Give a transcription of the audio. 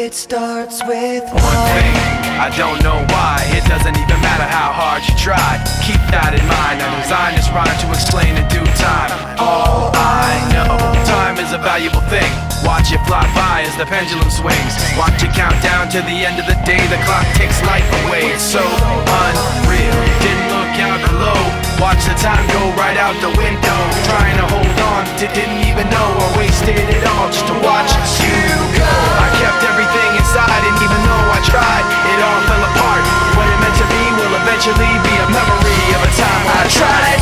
It starts with one thing, I don't know why. It doesn't even matter how hard you try. Keep that in mind. I designed this rhyme to explain in due time. All I know, time is a valuable thing. Watch it fly by as the pendulum swings. Watch it count down to the end of the day. The clock takes life away. It's so unreal. Didn't look out below. Watch the time go right out the window. Trying to hold on to didn't even know I wasted it all just to watch you go. I kept everything inside, and even though I tried, it all fell apart. What it meant to be will eventually be a memory of a time when I tried.